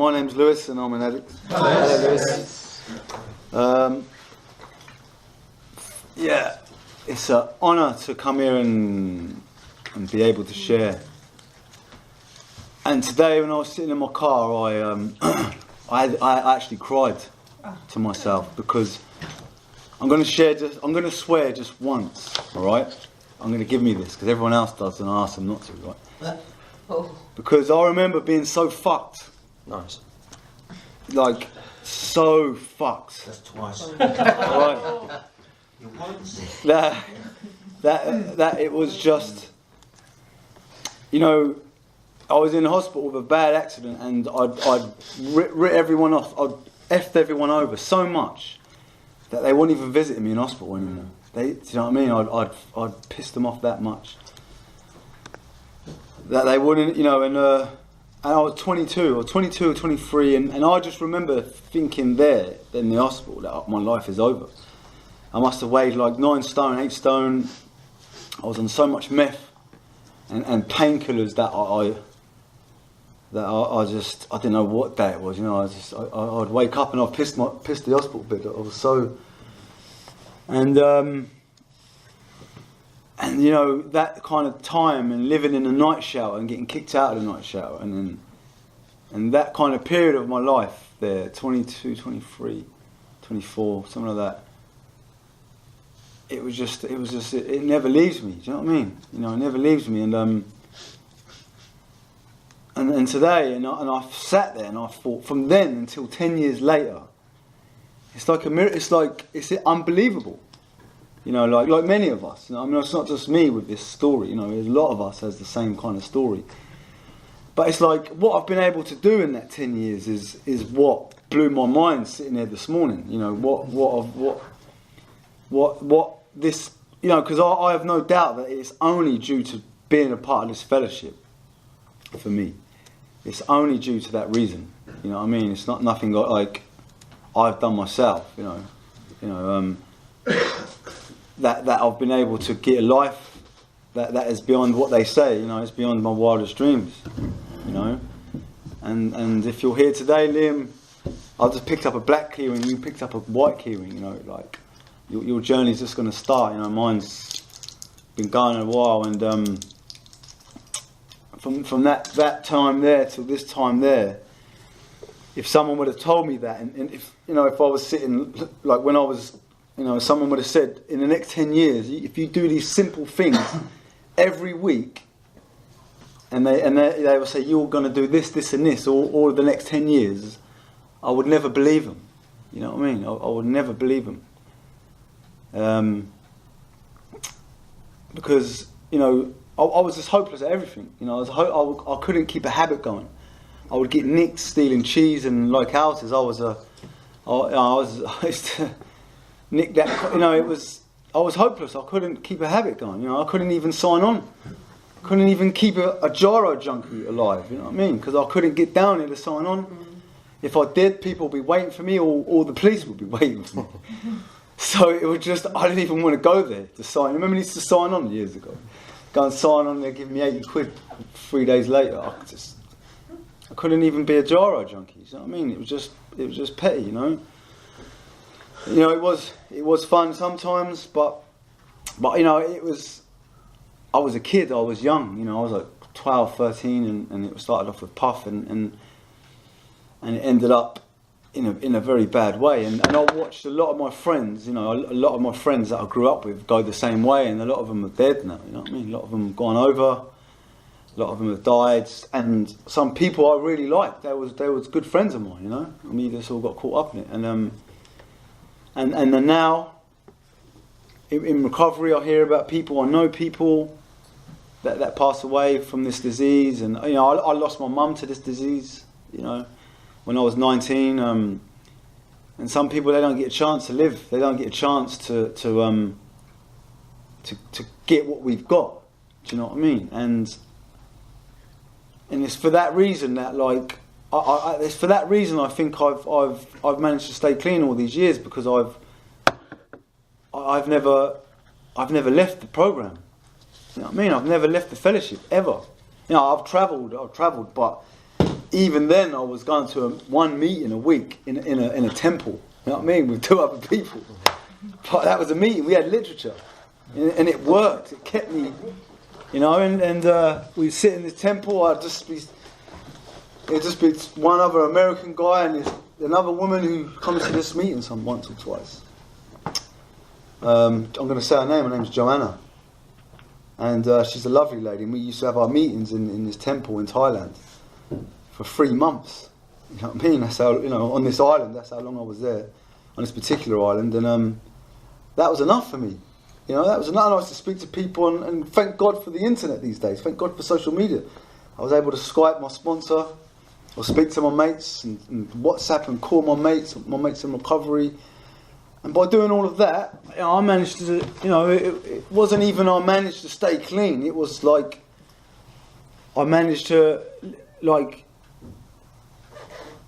my name's Lewis and I'm an addict. Hello, Lewis. Yeah, it's an honour to come here and be able to share. And today when I was sitting in my car, I actually cried to myself because I'm going to swear just once, all right? I'm going to give me this because everyone else does and I ask them not to, right? Because I remember being so fucked. Nice. Like, so fucked. That's twice. Right? You once. That it was just, you know, I was in the hospital with a bad accident and I'd writ everyone off. I'd effed everyone over so much that they weren't even visiting me in hospital anymore. Do you know what I mean? I'd pissed them off that much. That they wouldn't, you know, and I was 22 or 23 and I just remember thinking there in the hospital that my life is over. I must have weighed like 9 stone, 8 stone. I was on so much meth and painkillers that I didn't know what day it was, you know. I'd wake up and I'd pissed the hospital bed. I was so, and you know, that kind of time and living in the night shower and getting kicked out of the night shower and that kind of period of my life there, 22, 23, 24, something like that. It never leaves me. Do you know what I mean? You know, it never leaves me. And today, and I've sat there and I thought, from then until 10 years later, it's like a miracle. It's unbelievable. You know, like many of us. You know, I mean, it's not just me with this story. You know, a lot of us has the same kind of story. But it's like what I've been able to do in that 10 years is what blew my mind sitting there this morning. You know, what this, you know, because I have no doubt that it's only due to being a part of this fellowship for me. It's only due to that reason. You know what I mean? It's not nothing like I've done myself. You know, that I've been able to get a life that is beyond what they say. You know, it's beyond my wildest dreams. You know, and if you're here today, Liam, I just picked up a black keyring and you picked up a white keyring. You know, like your journey's just going to start. You know, mine's been going a while, and from that time there till this time there, if someone would have told me that, and if you know, if I was sitting like when I was, you know, someone would have said in the next 10 years, if you do these simple things every week, and they will say you're going to do this and this all the next 10 years, I would never believe them. You know what I mean? I would never believe them. Because, you know, I was just hopeless at everything. You know, I couldn't keep a habit going. I would get nicked stealing cheese and like houses. I used to nick that. You know, I was hopeless. I couldn't keep a habit going. You know, I couldn't even sign on. Couldn't even keep a gyro junkie alive. You know what I mean? Because I couldn't get down here to sign on. If I did, people would be waiting for me, or the police would be waiting for me. So it was just, I didn't even want to go there to sign. Remember, I used to sign on years ago. Go and sign on, they'd give me 80 quid 3 days later. I couldn't even be a gyro junkie. You know what I mean? It was just petty, you know. You know, it was fun sometimes, but you know, I was a kid, I was young, you know, I was like 12, 13, and it started off with puff, and it ended up in a very bad way. And I watched a lot of my friends, you know, a lot of my friends that I grew up with go the same way, and a lot of them are dead now, you know what I mean? A lot of them have gone over, a lot of them have died, and some people I really liked, they was good friends of mine, you know. I mean, just all got caught up in it, and then now, in recovery, I hear about people, I know people that pass away from this disease, and you know, I lost my mum to this disease, you know, when I was 19, and some people, they don't get a chance to live, they don't get a chance to get what we've got, do you know what I mean? And it's for that reason that, like, it's for that reason I think I've managed to stay clean all these years, because I've never left the program. You know what I mean? I've never left the fellowship ever. You know, I've travelled, but even then I was going to one meeting a week in a temple. You know what I mean? With 2 other people. But that was a meeting. We had literature, and it worked. It kept me, you know. And we'd sit in this temple. It'd just be one other American guy and another woman who comes to this meeting once or twice. I'm going to say her name. Her name's Joanna, and she's a lovely lady. And we used to have our meetings in this temple in Thailand for 3 months. You know what I mean? That's how, you know, on this island. That's how long I was there, on this particular island, and that was enough for me. You know, that was enough. I was to speak to people, and thank God for the internet these days. Thank God for social media. I was able to Skype my sponsor, or speak to my mates, and WhatsApp and call my mates in recovery. And by doing all of that, you know, I managed to, you know, it wasn't even I managed to stay clean. It was like I managed to, like,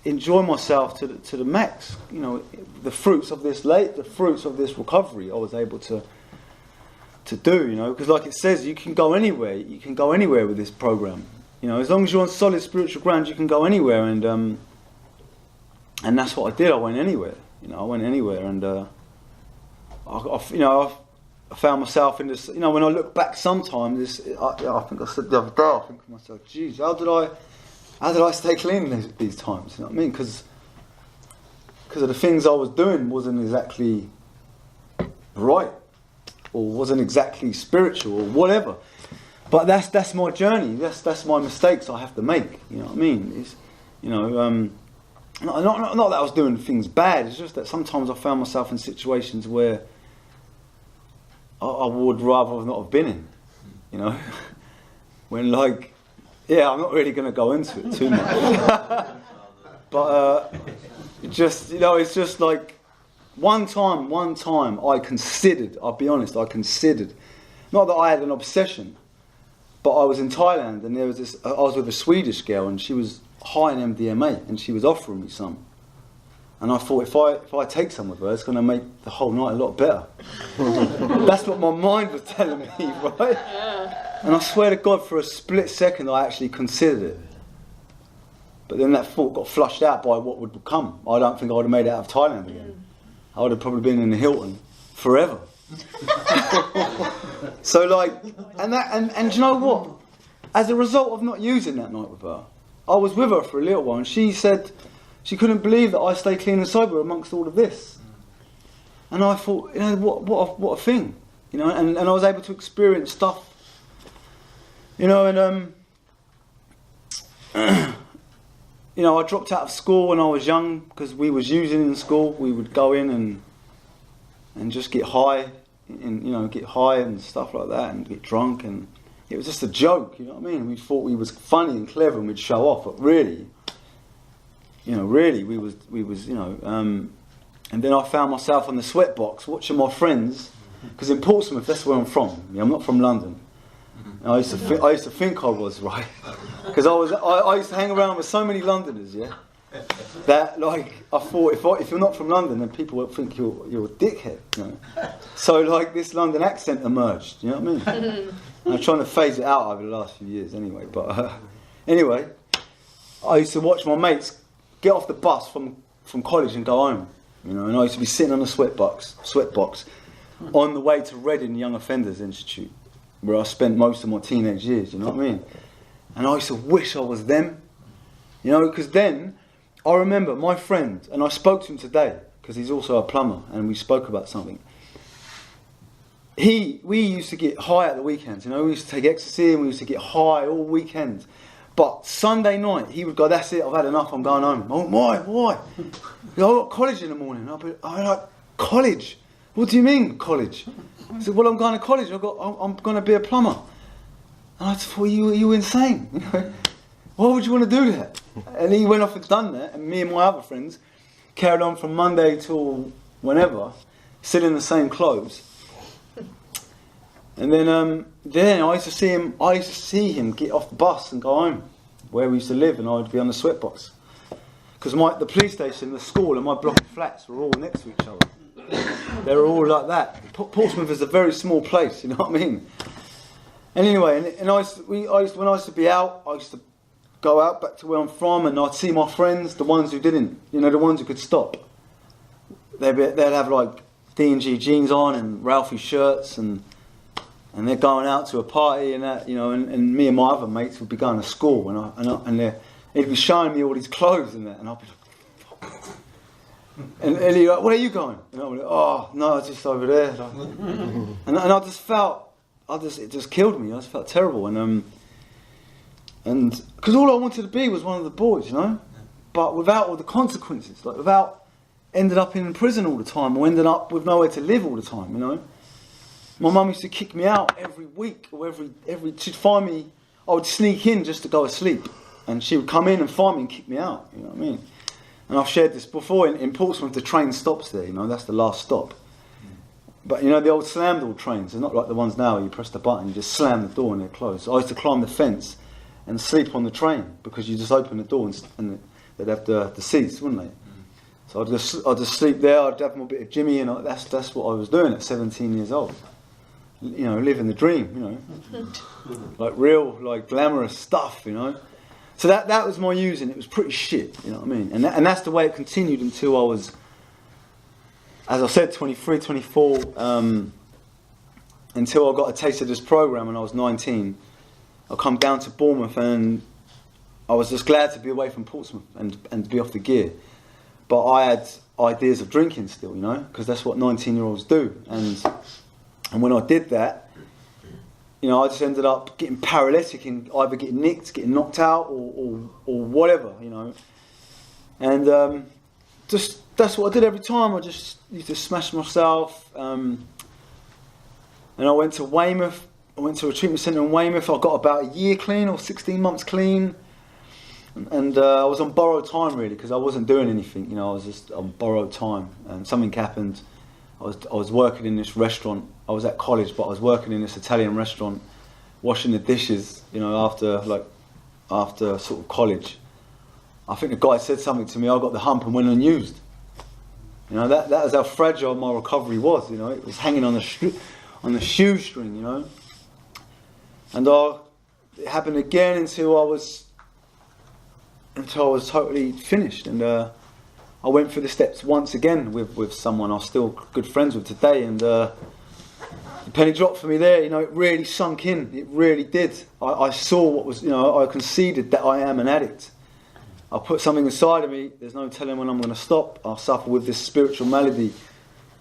enjoy myself to the max. You know, the fruits of this recovery I was able to do. You know, because like it says, you can go anywhere. You can go anywhere with this program. You know, as long as you're on solid spiritual ground, you can go anywhere. And that's what I did. I went anywhere. You know, I went anywhere, and I found myself in this. You know, when I look back, sometimes I think I said the other day, I think to myself, "Geez, how did I stay clean these times?" You know what I mean? Because of the things I was doing wasn't exactly right, or wasn't exactly spiritual, or whatever. But that's my journey. That's my mistakes I have to make. You know what I mean? It's, you know. Not that I was doing things bad, it's just that sometimes I found myself in situations where I would rather not have been in, you know. When, like, yeah, I'm not really going to go into it too much. But, just, you know, it's just like, one time I considered, I'll be honest, not that I had an obsession, but I was in Thailand, and there was I was with a Swedish girl, and she was high in MDMA, and she was offering me some, and I thought, if I take some with her, it's going to make the whole night a lot better. That's what my mind was telling me, right? And I swear to God, for a split second I actually considered it, but then that thought got flushed out by what would come. I don't think I would have made it out of Thailand again. I would have probably been in the Hilton forever. So, like, and you know what, as a result of not using that night with her, I was with her for a little while, and she said she couldn't believe that I stay clean and sober amongst all of this. And I thought, you know, what a thing, you know. And I was able to experience stuff, you know. And you know, I dropped out of school when I was young because we was using in school. We would go in and just get high, and you know, get high and stuff like that, and get drunk, and it was just a joke, you know what I mean? We thought we was funny and clever and we'd show off, but really, we was, you know. And then I found myself on the sweatbox watching my friends, because in Portsmouth, that's where I'm from. Yeah, I'm not from London. And I used to think I was, right, because I used to hang around with so many Londoners, yeah, that, like, I thought if you're not from London, then people will think you're a dickhead, you know. So, like, this London accent emerged, you know what I mean? And I'm trying to phase it out over the last few years, anyway. But anyway, I used to watch my mates get off the bus from college and go home, you know. And I used to be sitting on the sweatbox on the way to Reading Young Offenders Institute, where I spent most of my teenage years, you know what I mean? And I used to wish I was them, you know, because then I remember my friend, and I spoke to him today because he's also a plumber, and we spoke about something. We used to get high at the weekends, you know. We used to take ecstasy and we used to get high all weekend. But Sunday night, he would go, "That's it, I've had enough, I'm going home." Oh, why? I've got college in the morning. I'm like, college? What do you mean, college? I said, well, I'm going to college. I'm going to be a plumber. And I thought, you insane? You know? Why would you want to do that? And he went off and done that, and me and my other friends carried on from Monday till whenever, still in the same clothes. And then I used to see him get off the bus and go home, where we used to live, and I'd be on the sweatbox. Because the police station, the school, and my block of flats were all next to each other. They were all like that. Portsmouth is a very small place, you know what I mean? And anyway, when I used to be out, I used to go out back to where I'm from, and I'd see my friends, the ones who didn't, you know, the ones who could stop. They'd have like D&G jeans on and Ralphie shirts, and they're going out to a party and that, you know, and me and my other mates would be going to school, and he'd be showing me all these clothes and that, and I'd be like, fuck. And he'd be like, where are you going? And I'd be like, oh no, it's just over there. Like, and I just felt, it just killed me. I just felt terrible, and because all I wanted to be was one of the boys, you know, but without all the consequences, like without ended up in prison all the time, or ended up with nowhere to live all the time, you know. My mum used to kick me out every week, or she'd find me. I would sneak in just to go to sleep, and she would come in and find me and kick me out. You know what I mean? And I've shared this before. In Portsmouth, the train stops there. You know, that's the last stop. But you know, the old slam door trains, they're not like the ones now. You press the button, you just slam the door, and they're closed. So I used to climb the fence and sleep on the train, because you just open the door and they'd have the seats, wouldn't they? So I'd just sleep there. I'd have my bit of Jimmy, and that's what I was doing at 17 years old. You know, living the dream, you know, like real, like glamorous stuff, you know. So that was my using. It was pretty shit, you know what I mean. And that's the way it continued until I was, as I said, 23, 24, until I got a taste of this program when I was 19. I come down to Bournemouth, and I was just glad to be away from Portsmouth and be off the gear. But I had ideas of drinking still, you know, because that's what 19-year-olds do. And when I did that, you know, I just ended up getting paralytic and either getting nicked, getting knocked out, or whatever, you know. And just that's what I did every time. I just used to smash myself. And I went to Weymouth. I went to a treatment centre in Weymouth. I got about a year clean, or 16 months clean. And I was on borrowed time, really, because I wasn't doing anything. You know, I was just on borrowed time. And something happened. I was working in this restaurant. I was at college, but I was working in this Italian restaurant, washing the dishes, you know, after sort of college. I think the guy said something to me. I got the hump and went unused. You know, that was how fragile my recovery was. You know, it was hanging on the shoestring. You know, and it happened again until I was totally finished. And I went through the steps once again with someone I'm still good friends with today, and the penny dropped for me there. You know, it really sunk in. It really did. I saw what was, you know, I conceded that I am an addict. I put something inside of me. There's no telling when I'm going to stop. I suffer with this spiritual malady.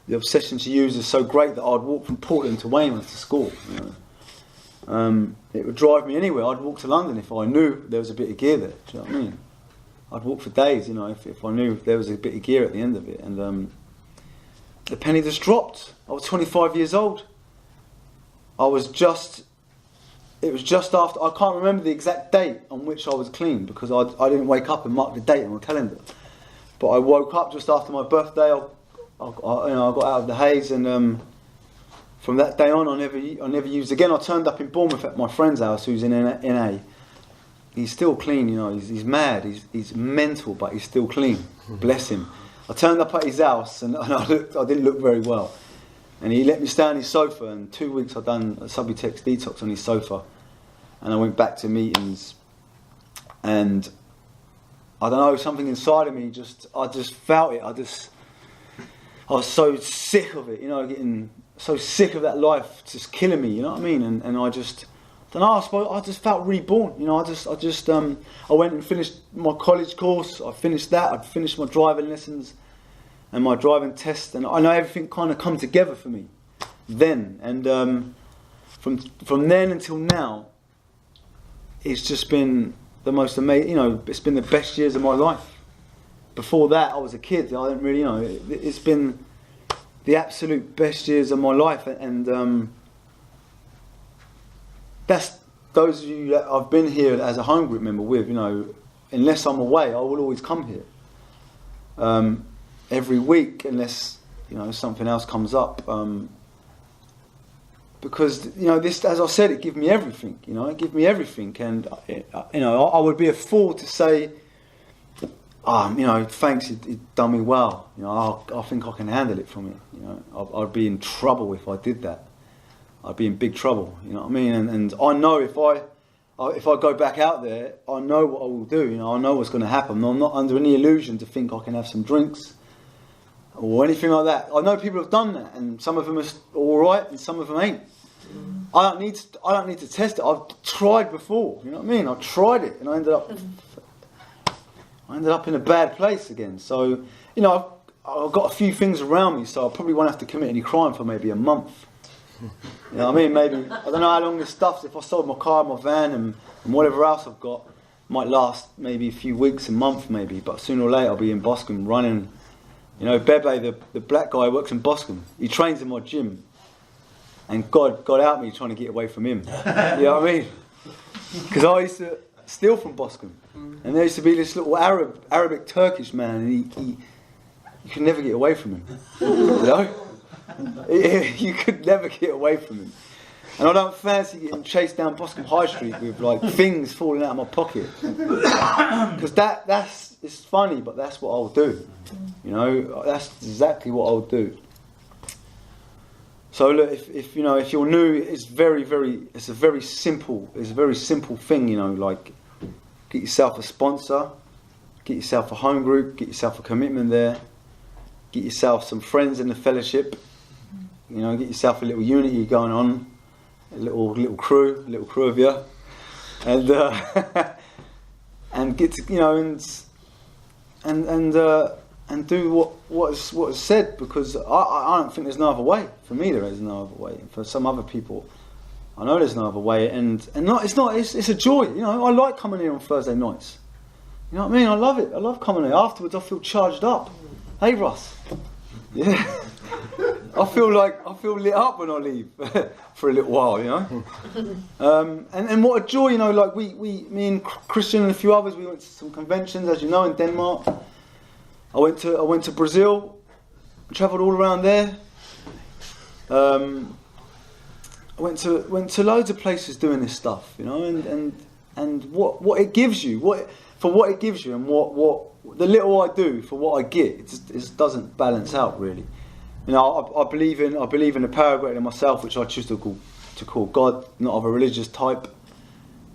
The obsession to use is so great that I'd walk from Portland to Weymouth to school. You know. It would drive me anywhere. I'd walk to London if I knew there was a bit of gear there. Do you know what I mean? I'd walk for days, you know, if I knew there was a bit of gear at the end of it. And the penny just dropped. I was 25 years old. It was just after, I can't remember the exact date on which I was clean, because I didn't wake up and mark the date on my calendar. But I woke up just after my birthday. I got out of the haze, and from that day on, I never used again. I turned up in Bournemouth at my friend's house, who's in NA. He's still clean, you know. He's mad. He's mental, but he's still clean. Bless him. I turned up at his house, and I didn't look very well. And he let me stay on his sofa, and 2 weeks I'd done a Subutex detox on his sofa. And I went back to meetings, and I don't know, something inside of me I just felt it. I was so sick of it, you know, getting so sick of that life just killing me, you know what I mean? And I just, I don't know, I suppose I just felt reborn, you know. I went and finished my college course. I finished that. I'd finished my driving lessons and my driving test, and I know everything kind of come together for me then. And from then until now, it's just been the most amazing, you know, it's been the best years of my life. Before that, I was a kid. I didn't really, you know, it's been the absolute best years of my life. And that's those of you that I've been here as a home group member with, you know, unless I'm away, I will always come here. Every week, unless, you know, something else comes up. Because, you know, this, as I said, it gave me everything, you know, it gave me everything. And, you know, I would be a fool to say, you know, thanks, it done me well. You know, I think I can handle it from it. You know, I'd be in trouble if I did that. I'd be in big trouble, you know what I mean? And I know if I if I go back out there, I know what I will do. You know, I know what's going to happen. I'm not under any illusion to think I can have some drinks or anything like that. I know people have done that, and some of them are all right, and some of them ain't. I don't need to test it. I've tried before. You know what I mean? I tried it, and I ended up in a bad place again. So, you know, I've got a few things around me, so I probably won't have to commit any crime for maybe a month. You know what I mean? Maybe, I don't know how long this stuff, if I sold my car, my van, and whatever else I've got, might last maybe a few weeks, a month maybe, but sooner or later I'll be in Boscombe running. You know, Bebe, the black guy, works in Boscombe. He trains in my gym. And God got out me trying to get away from him. You know what I mean? Because I used to steal from Boscombe. And there used to be this little Arabic Turkish man, and he you could never get away from him. You know? You could never get away from him. And I don't fancy getting chased down Boscombe High Street with like things falling out of my pocket. Because that's it's funny, but that's what I'll do. You know, that's exactly what I'll do. So look, if you're new, it's a very simple thing. You know, like get yourself a sponsor, get yourself a home group, get yourself a commitment there, get yourself some friends in the fellowship. You know, get yourself a little unity going on, a little crew of you, and and get to, you know, and do what is said, because I don't think there's no other way. For me, there is no other way. And for some other people, I know there's no other way. And it's a joy. You know, I like coming here on Thursday nights. You know what I mean? I love it. I love coming here. Afterwards, I feel charged up. Hey, Russ. Yeah. I feel lit up when I leave for a little while. You know. And what a joy. You know, like me and Christian and a few others, we went to some conventions, as you know, in Denmark. I went to Brazil, travelled all around there. I went to loads of places doing this stuff, you know, and what it gives you, and what the little I do for what I get, it just doesn't balance out really. You know, I believe in a power greater than myself, which I choose to call God, not of a religious type,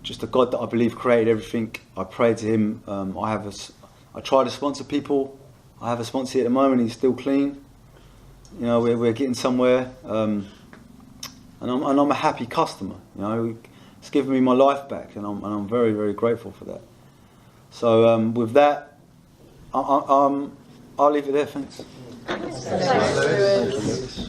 just a God that I believe created everything. I pray to Him. I try to sponsor people. I have a sponsor at the moment. He's still clean. You know, we're getting somewhere, and I'm a happy customer. You know, it's given me my life back, and I'm very, very grateful for that. So with that, I'll leave it there. Thanks. Thanks, Lewis.